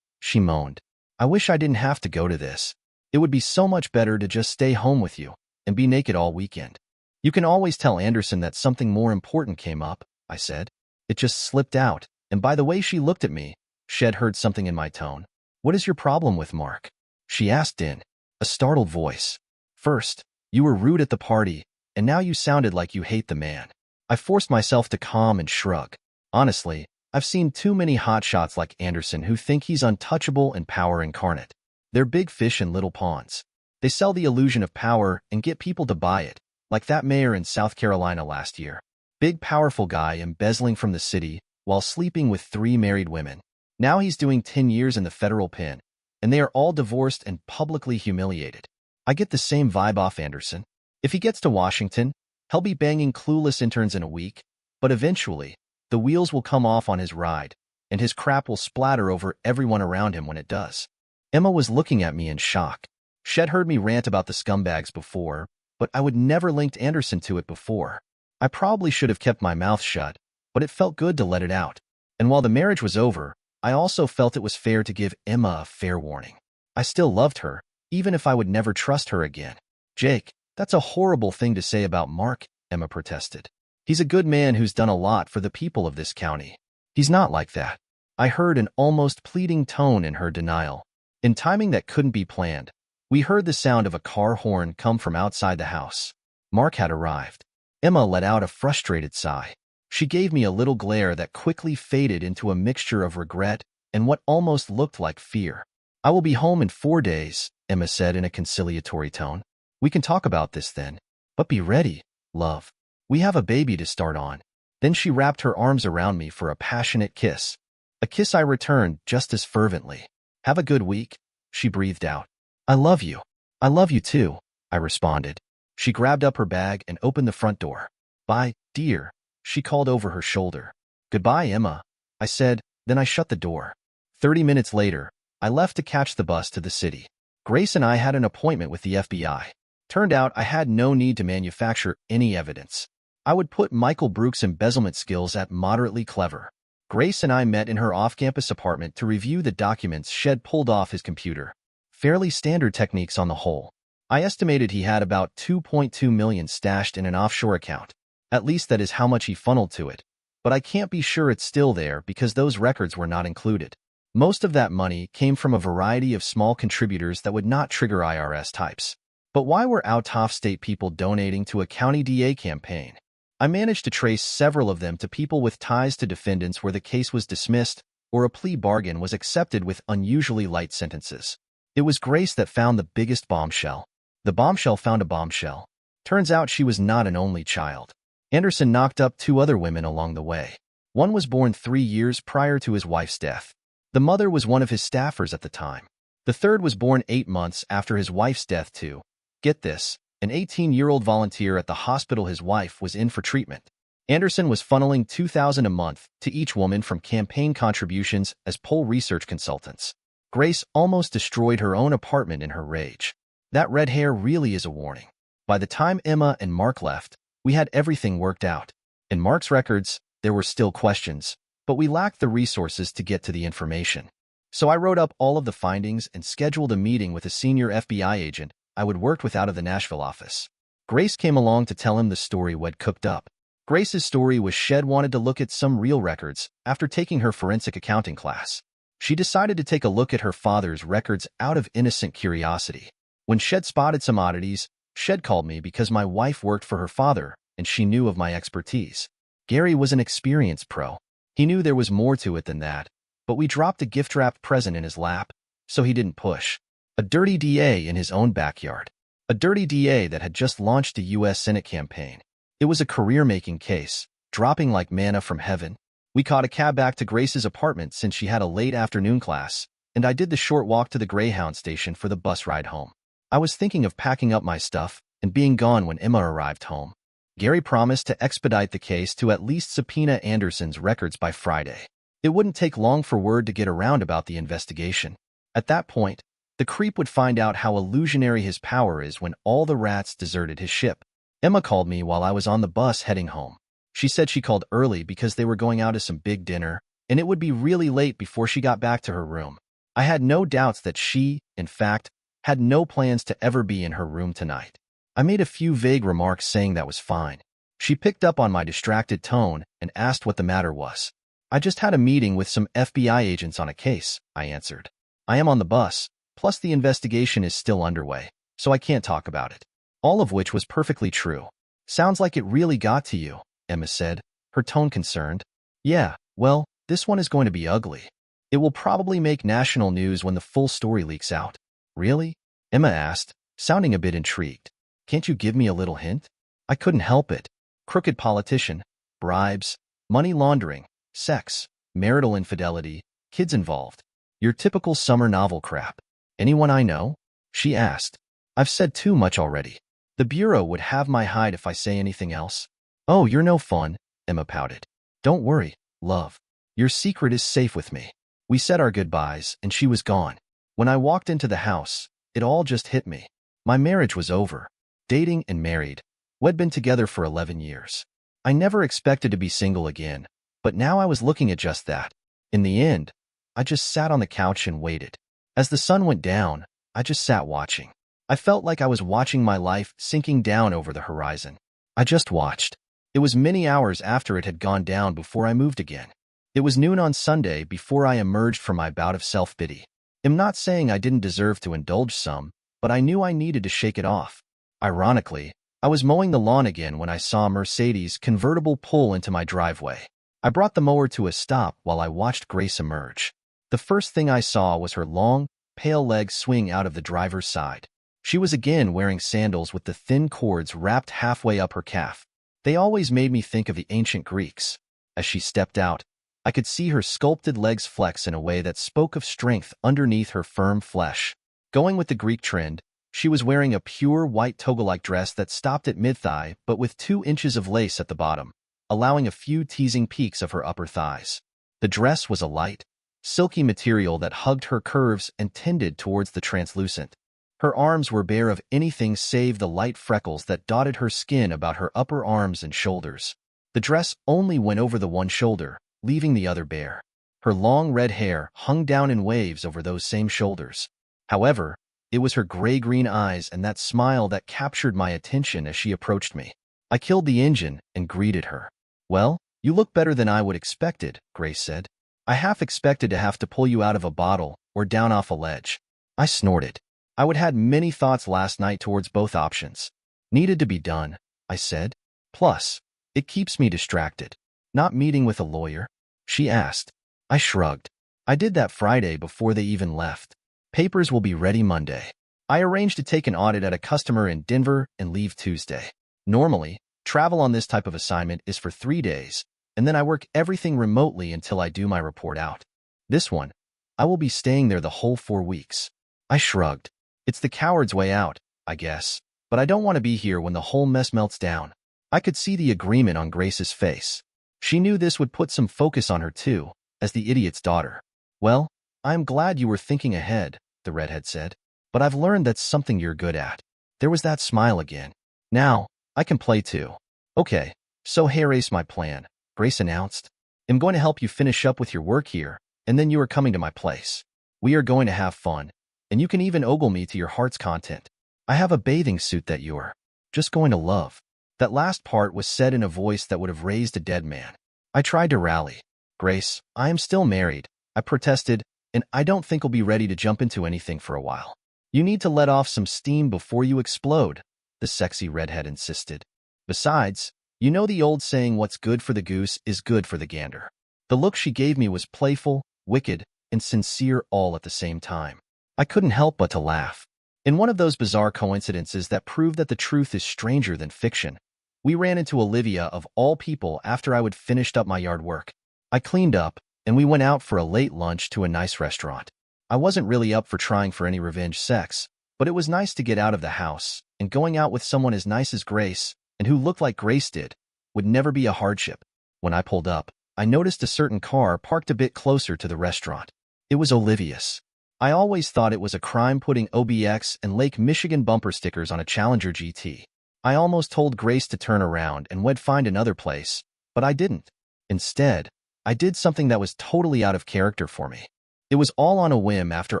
She moaned. I wish I didn't have to go to this. It would be so much better to just stay home with you and be naked all weekend. You can always tell Anderson that something more important came up, I said. It just slipped out, and by the way she looked at me, Shed heard something in my tone. What is your problem with Mark? She asked in a startled voice. First, you were rude at the party, and now you sounded like you hate the man. I forced myself to calm and shrug. Honestly, I've seen too many hotshots like Anderson who think he's untouchable and power incarnate. They're big fish in little ponds. They sell the illusion of power and get people to buy it, like that mayor in South Carolina last year. Big powerful guy embezzling from the city while sleeping with 3 married women. Now he's doing 10 years in the federal pen, and they are all divorced and publicly humiliated. I get the same vibe off Anderson. If he gets to Washington, he'll be banging clueless interns in a week, but eventually, the wheels will come off on his ride, and his crap will splatter over everyone around him when it does. Emma was looking at me in shock. Shed heard me rant about the scumbags before, but I would never linked Anderson to it before. I probably should have kept my mouth shut, but it felt good to let it out. And while the marriage was over, I also felt it was fair to give Emma a fair warning. I still loved her, even if I would never trust her again. Jake, that's a horrible thing to say about Mark, Emma protested. He's a good man who's done a lot for the people of this county. He's not like that. I heard an almost pleading tone in her denial. In timing that couldn't be planned, we heard the sound of a car horn come from outside the house. Mark had arrived. Emma let out a frustrated sigh. She gave me a little glare that quickly faded into a mixture of regret and what almost looked like fear. "I will be home in 4 days," Emma said in a conciliatory tone. "We can talk about this then. But be ready, love. We have a baby to start on." Then she wrapped her arms around me for a passionate kiss. A kiss I returned just as fervently. "Have a good week," she breathed out. "I love you. I love you too," I responded. She grabbed up her bag and opened the front door. "Bye, dear," she called over her shoulder. "Goodbye, Emma," I said, then I shut the door. 30 minutes later, I left to catch the bus to the city. Grace and I had an appointment with the FBI. Turned out I had no need to manufacture any evidence. I would put Michael Brooks' embezzlement skills at moderately clever. Grace and I met in her off-campus apartment to review the documents Shed pulled off his computer. Fairly standard techniques on the whole. I estimated he had about $2.2 million stashed in an offshore account. At least that is how much he funneled to it. But I can't be sure it's still there because those records were not included. Most of that money came from a variety of small contributors that would not trigger IRS types. But why were out-of-state people donating to a county DA campaign? I managed to trace several of them to people with ties to defendants where the case was dismissed or a plea bargain was accepted with unusually light sentences. It was Grace that found the biggest bombshell. The bombshell found a bombshell. Turns out she was not an only child. Anderson knocked up 2 other women along the way. One was born 3 years prior to his wife's death. The mother was one of his staffers at the time. The third was born 8 months after his wife's death too. Get this, an 18-year-old volunteer at the hospital his wife was in for treatment. Anderson was funneling $2,000 a month to each woman from campaign contributions as poll research consultants. Grace almost destroyed her own apartment in her rage. That red hair really is a warning. By the time Emma and Mark left, we had everything worked out. In Mark's records, there were still questions, but we lacked the resources to get to the information. So I wrote up all of the findings and scheduled a meeting with a senior FBI agent I would worked with out of the Nashville office. Grace came along to tell him the story we'd cooked up. Grace's story was Shed wanted to look at some real records after taking her forensic accounting class. She decided to take a look at her father's records out of innocent curiosity. When Shed spotted some oddities, Shed called me because my wife worked for her father and she knew of my expertise. Gary was an experienced pro. He knew there was more to it than that, but we dropped a gift-wrapped present in his lap, so he didn't push. A dirty DA in his own backyard. A dirty DA that had just launched a U.S. Senate campaign. It was a career-making case, dropping like manna from heaven. We caught a cab back to Grace's apartment since she had a late afternoon class, and I did the short walk to the Greyhound station for the bus ride home. I was thinking of packing up my stuff and being gone when Emma arrived home. Gary promised to expedite the case to at least subpoena Anderson's records by Friday. It wouldn't take long for word to get around about the investigation. At that point, the creep would find out how illusionary his power is when all the rats deserted his ship. Emma called me while I was on the bus heading home. She said she called early because they were going out to some big dinner, and it would be really late before she got back to her room. I had no doubts that she, in fact, had no plans to ever be in her room tonight. I made a few vague remarks saying that was fine. She picked up on my distracted tone and asked what the matter was. "I just had a meeting with some FBI agents on a case," I answered. "I am on the bus. Plus, the investigation is still underway, so I can't talk about it." All of which was perfectly true. "Sounds like it really got to you," Emma said, her tone concerned. "Yeah, well, this one is going to be ugly. It will probably make national news when the full story leaks out." "Really?" Emma asked, sounding a bit intrigued. "Can't you give me a little hint?" I couldn't help it. Crooked politician, bribes, money laundering, sex, marital infidelity, kids involved. Your typical summer novel crap. "Anyone I know?" she asked. "I've said too much already. The Bureau would have my hide if I say anything else." "Oh, you're no fun," Emma pouted. "Don't worry, love. Your secret is safe with me." We said our goodbyes, and she was gone. When I walked into the house, it all just hit me. My marriage was over. Dating and married. We'd been together for 11 years. I never expected to be single again, but now I was looking at just that. In the end, I just sat on the couch and waited. As the sun went down, I just sat watching. I felt like I was watching my life sinking down over the horizon. I just watched. It was many hours after it had gone down before I moved again. It was noon on Sunday before I emerged from my bout of self-pity. I'm not saying I didn't deserve to indulge some, but I knew I needed to shake it off. Ironically, I was mowing the lawn again when I saw a Mercedes convertible pull into my driveway. I brought the mower to a stop while I watched Grace emerge. The first thing I saw was her long, pale legs swing out of the driver's side. She was again wearing sandals with the thin cords wrapped halfway up her calf. They always made me think of the ancient Greeks. As she stepped out, I could see her sculpted legs flex in a way that spoke of strength underneath her firm flesh. Going with the Greek trend, she was wearing a pure white toga-like dress that stopped at mid-thigh but with 2 inches of lace at the bottom, allowing a few teasing peeks of her upper thighs. The dress was a light, silky material that hugged her curves and tended towards the translucent. Her arms were bare of anything save the light freckles that dotted her skin about her upper arms and shoulders. The dress only went over the one shoulder, leaving the other bare. Her long red hair hung down in waves over those same shoulders. However, it was her gray-green eyes and that smile that captured my attention as she approached me. I killed the engine and greeted her. "Well, you look better than I would expected," Grace said. "I half expected to have to pull you out of a bottle or down off a ledge." I snorted. I would had many thoughts last night towards both options. "Needed to be done," I said. "Plus, it keeps me distracted." "Not meeting with a lawyer?" she asked. I shrugged. "I did that Friday before they even left. Papers will be ready Monday. I arranged to take an audit at a customer in Denver and leave Tuesday. Normally, travel on this type of assignment is for 3 days, and then I work everything remotely until I do my report out. This one, I will be staying there the whole 4 weeks." I shrugged. "It's the coward's way out, I guess, but I don't want to be here when the whole mess melts down." I could see the agreement on Grace's face. She knew this would put some focus on her too, as the idiot's daughter. "Well, I'm glad you were thinking ahead," the redhead said. "But I've learned that's something you're good at." There was that smile again. "Now, I can play too." "Okay, so here's my plan," Grace announced. "I'm going to help you finish up with your work here, and then you are coming to my place. We are going to have fun, and you can even ogle me to your heart's content. I have a bathing suit that you're just going to love." That last part was said in a voice that would have raised a dead man. I tried to rally. "Grace, I am still married," I protested, "and I don't think I'll be ready to jump into anything for a while." "You need to let off some steam before you explode," the sexy redhead insisted. "Besides, you know the old saying, what's good for the goose is good for the gander." The look she gave me was playful, wicked, and sincere all at the same time. I couldn't help but to laugh. In one of those bizarre coincidences that prove that the truth is stranger than fiction, we ran into Olivia of all people after I would finished up my yard work. I cleaned up, and we went out for a late lunch to a nice restaurant. I wasn't really up for trying for any revenge sex, but it was nice to get out of the house, and going out with someone as nice as Grace, and who looked like Grace did, would never be a hardship. When I pulled up, I noticed a certain car parked a bit closer to the restaurant. It was Olivia's. I always thought it was a crime putting OBX and Lake Michigan bumper stickers on a Challenger GT. I almost told Grace to turn around and we'd find another place, but I didn't. Instead, I did something that was totally out of character for me. It was all on a whim after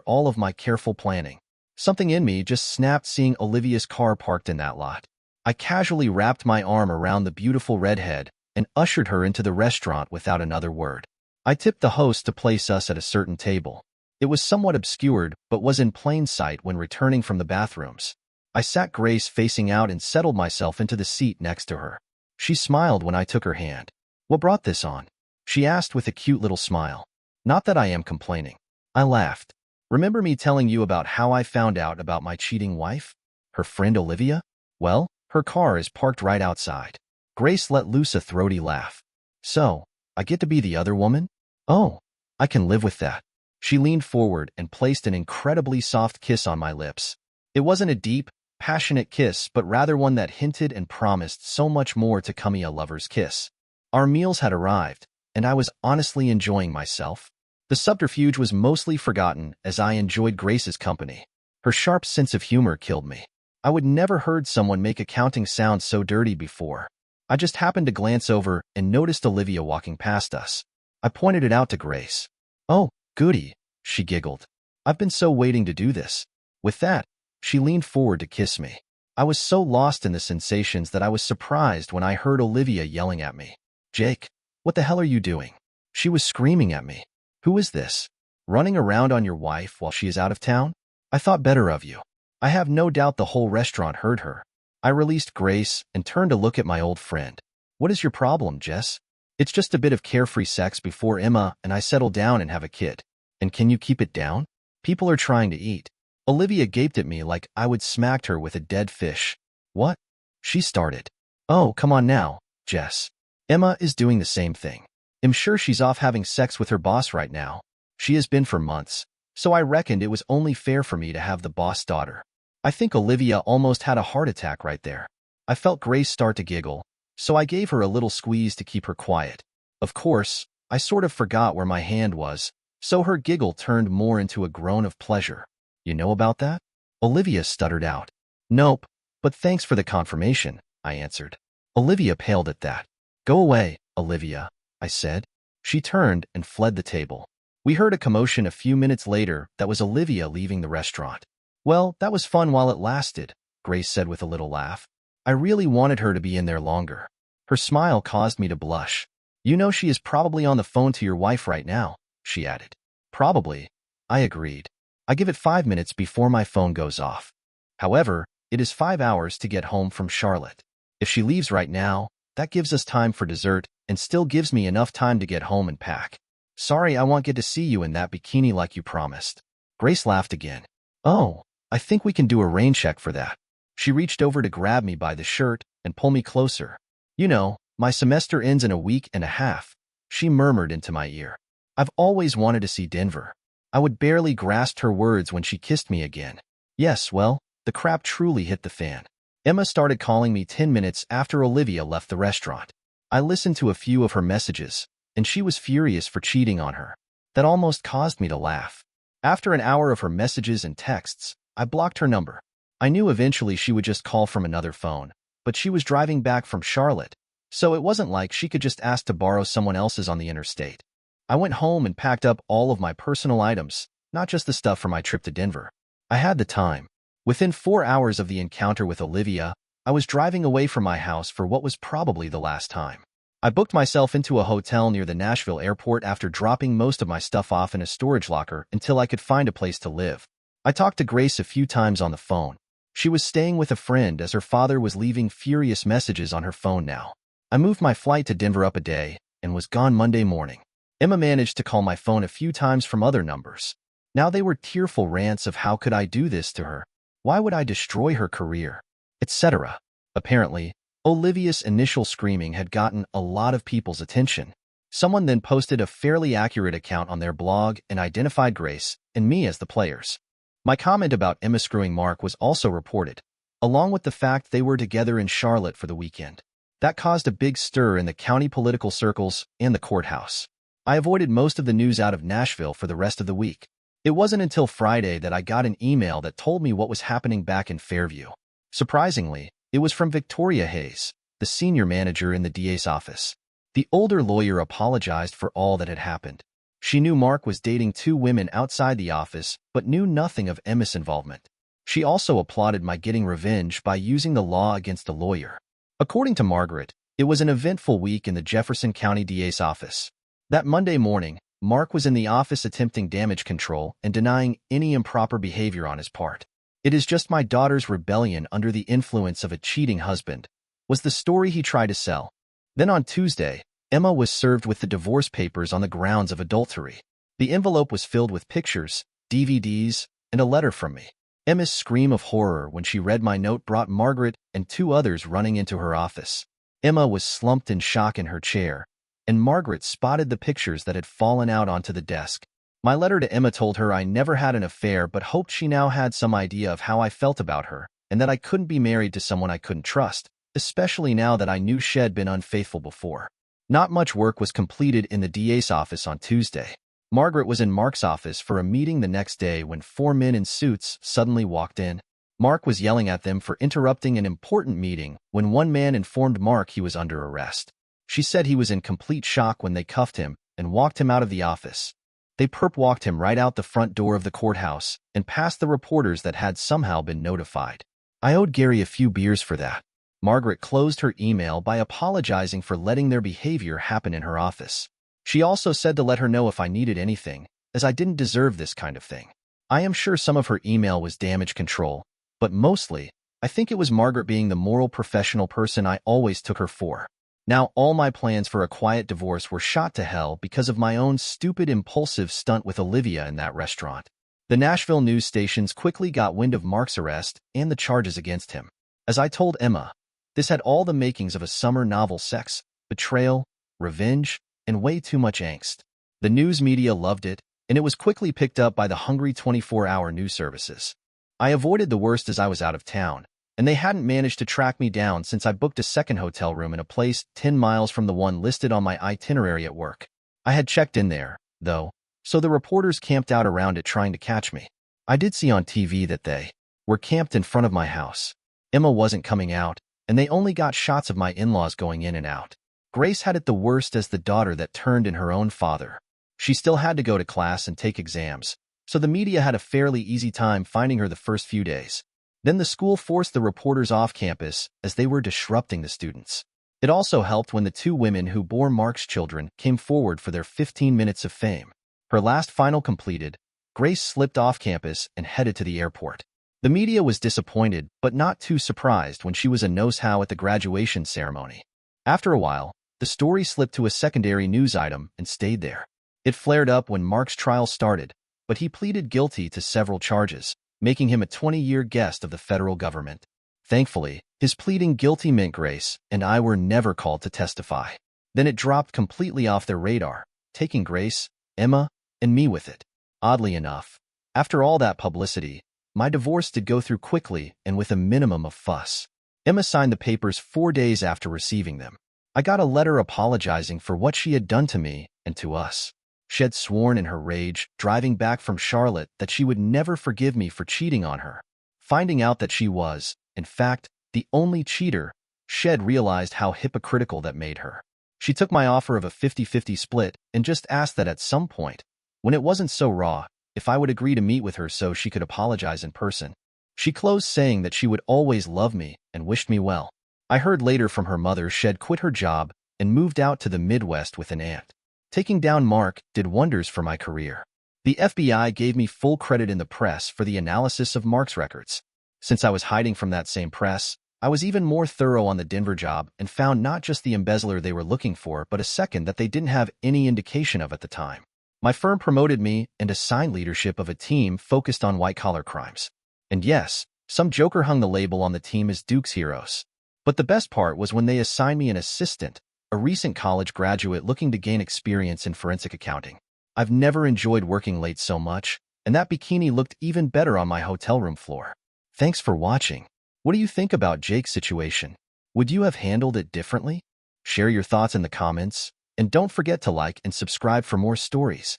all of my careful planning. Something in me just snapped seeing Olivia's car parked in that lot. I casually wrapped my arm around the beautiful redhead and ushered her into the restaurant without another word. I tipped the host to place us at a certain table. It was somewhat obscured, but was in plain sight when returning from the bathrooms. I sat Grace facing out and settled myself into the seat next to her. She smiled when I took her hand. "What brought this on?" she asked with a cute little smile. "Not that I am complaining." I laughed. "Remember me telling you about how I found out about my cheating wife? Her friend Olivia? Well, her car is parked right outside." Grace let loose a throaty laugh. "So, I get to be the other woman? Oh, I can live with that." She leaned forward and placed an incredibly soft kiss on my lips. It wasn't a deep, passionate kiss, but rather one that hinted and promised so much more to come a lover's kiss. Our meals had arrived, and I was honestly enjoying myself. The subterfuge was mostly forgotten as I enjoyed Grace's company. Her sharp sense of humor killed me. I would never heard someone make accounting sound so dirty before. I just happened to glance over and noticed Olivia walking past us. I pointed it out to Grace. "Oh, goody," she giggled. "I've been so waiting to do this." With that, she leaned forward to kiss me. I was so lost in the sensations that I was surprised when I heard Olivia yelling at me. "Jake, what the hell are you doing?" She was screaming at me. Who is this? Running around on your wife while she is out of town? I thought better of you. I have no doubt the whole restaurant heard her. I released Grace and turned to look at my old friend. What is your problem, Jess? It's just a bit of carefree sex before Emma and I settle down and have a kid. And can you keep it down? People are trying to eat. Olivia gaped at me like I would smacked her with a dead fish. What? She started. Oh, come on now, Jess. Emma is doing the same thing. I'm sure she's off having sex with her boss right now. She has been for months, so I reckoned it was only fair for me to have the boss daughter. I think Olivia almost had a heart attack right there. I felt Grace start to giggle, so I gave her a little squeeze to keep her quiet. Of course, I sort of forgot where my hand was, so her giggle turned more into a groan of pleasure. You know about that? Olivia stuttered out. Nope, but thanks for the confirmation, I answered. Olivia paled at that. Go away, Olivia, I said. She turned and fled the table. We heard a commotion a few minutes later that was Olivia leaving the restaurant. Well, that was fun while it lasted, Grace said with a little laugh. I really wanted her to be in there longer. Her smile caused me to blush. You know she is probably on the phone to your wife right now, she added. Probably, I agreed. I give it 5 minutes before my phone goes off. However, it is 5 hours to get home from Charlotte. If she leaves right now, that gives us time for dessert and still gives me enough time to get home and pack. Sorry I won't get to see you in that bikini like you promised. Grace laughed again. Oh, I think we can do a rain check for that. She reached over to grab me by the shirt and pull me closer. You know, my semester ends in a week and a half, she murmured into my ear. I've always wanted to see Denver. I would barely grasp her words when she kissed me again. Yes, well, the crap truly hit the fan. Emma started calling me 10 minutes after Olivia left the restaurant. I listened to a few of her messages, and she was furious for cheating on her. That almost caused me to laugh. After an hour of her messages and texts, I blocked her number. I knew eventually she would just call from another phone, but she was driving back from Charlotte, so it wasn't like she could just ask to borrow someone else's on the interstate. I went home and packed up all of my personal items, not just the stuff for my trip to Denver. I had the time. Within 4 hours of the encounter with Olivia, I was driving away from my house for what was probably the last time. I booked myself into a hotel near the Nashville airport after dropping most of my stuff off in a storage locker until I could find a place to live. I talked to Grace a few times on the phone. She was staying with a friend as her father was leaving furious messages on her phone now. I moved my flight to Denver up a day and was gone Monday morning. Emma managed to call my phone a few times from other numbers. Now they were tearful rants of how could I do this to her? Why would I destroy her career? Etc. Apparently, Olivia's initial screaming had gotten a lot of people's attention. Someone then posted a fairly accurate account on their blog and identified Grace and me as the players. My comment about Emma screwing Mark was also reported, along with the fact they were together in Charlotte for the weekend. That caused a big stir in the county political circles and the courthouse. I avoided most of the news out of Nashville for the rest of the week. It wasn't until Friday that I got an email that told me what was happening back in Fairview. Surprisingly, it was from Victoria Hayes, the senior manager in the DA's office. The older lawyer apologized for all that had happened. She knew Mark was dating 2 women outside the office, but knew nothing of Emma's involvement. She also applauded my getting revenge by using the law against the lawyer. According to Margaret, it was an eventful week in the Jefferson County DA's office. That Monday morning, Mark was in the office attempting damage control and denying any improper behavior on his part. It is just my daughter's rebellion under the influence of a cheating husband, was the story he tried to sell. Then on Tuesday, Emma was served with the divorce papers on the grounds of adultery. The envelope was filled with pictures, DVDs, and a letter from me. Emma's scream of horror when she read my note brought Margaret and 2 others running into her office. Emma was slumped in shock in her chair, and Margaret spotted the pictures that had fallen out onto the desk. My letter to Emma told her I never had an affair but hoped she now had some idea of how I felt about her, and that I couldn't be married to someone I couldn't trust, especially now that I knew she'd been unfaithful before. Not much work was completed in the DA's office on Tuesday. Margaret was in Mark's office for a meeting the next day when 4 men in suits suddenly walked in. Mark was yelling at them for interrupting an important meeting when one man informed Mark he was under arrest. She said he was in complete shock when they cuffed him and walked him out of the office. They perp-walked him right out the front door of the courthouse and past the reporters that had somehow been notified. I owed Gary a few beers for that. Margaret closed her email by apologizing for letting their behavior happen in her office. She also said to let her know if I needed anything, as I didn't deserve this kind of thing. I am sure some of her email was damage control, but mostly, I think it was Margaret being the moral professional person I always took her for. Now all my plans for a quiet divorce were shot to hell because of my own stupid impulsive stunt with Olivia in that restaurant. The Nashville news stations quickly got wind of Mark's arrest and the charges against him. As I told Emma, this had all the makings of a summer novel: sex, betrayal, revenge, and way too much angst. The news media loved it, and it was quickly picked up by the hungry 24-hour news services. I avoided the worst as I was out of town, and they hadn't managed to track me down since I booked a second hotel room in a place 10 miles from the one listed on my itinerary at work. I had checked in there, though, so the reporters camped out around it trying to catch me. I did see on TV that they were camped in front of my house. Emma wasn't coming out, and they only got shots of my in-laws going in and out. Grace had it the worst as the daughter that turned in her own father. She still had to go to class and take exams, so the media had a fairly easy time finding her the first few days. Then the school forced the reporters off campus as they were disrupting the students. It also helped when the two women who bore Mark's children came forward for their 15 minutes of fame. Her last final completed, Grace slipped off campus and headed to the airport. The media was disappointed but not too surprised when she was a nose-how at the graduation ceremony. After a while, the story slipped to a secondary news item and stayed there. It flared up when Mark's trial started, but he pleaded guilty to several charges, making him a 20-year guest of the federal government. Thankfully, his pleading guilty meant Grace and I were never called to testify. Then it dropped completely off their radar, taking Grace, Emma, and me with it. Oddly enough, after all that publicity, my divorce did go through quickly and with a minimum of fuss. Emma signed the papers 4 days after receiving them. I got a letter apologizing for what she had done to me and to us. She had sworn in her rage, driving back from Charlotte, that she would never forgive me for cheating on her. Finding out that she was, in fact, the only cheater, Shed realized how hypocritical that made her. She took my offer of a 50-50 split and just asked that at some point, when it wasn't so raw, if I would agree to meet with her so she could apologize in person. She closed saying that she would always love me and wished me well. I heard later from her mother Shed quit her job and moved out to the Midwest with an aunt. Taking down Mark did wonders for my career. The FBI gave me full credit in the press for the analysis of Mark's records. Since I was hiding from that same press, I was even more thorough on the Denver job and found not just the embezzler they were looking for, but a second that they didn't have any indication of at the time. My firm promoted me and assigned leadership of a team focused on white-collar crimes. And yes, some joker hung the label on the team as Duke's Heroes. But the best part was when they assigned me an assistant, a recent college graduate looking to gain experience in forensic accounting. I've never enjoyed working late so much, and that bikini looked even better on my hotel room floor. Thanks for watching. What do you think about Jake's situation? Would you have handled it differently? Share your thoughts in the comments, and don't forget to like and subscribe for more stories.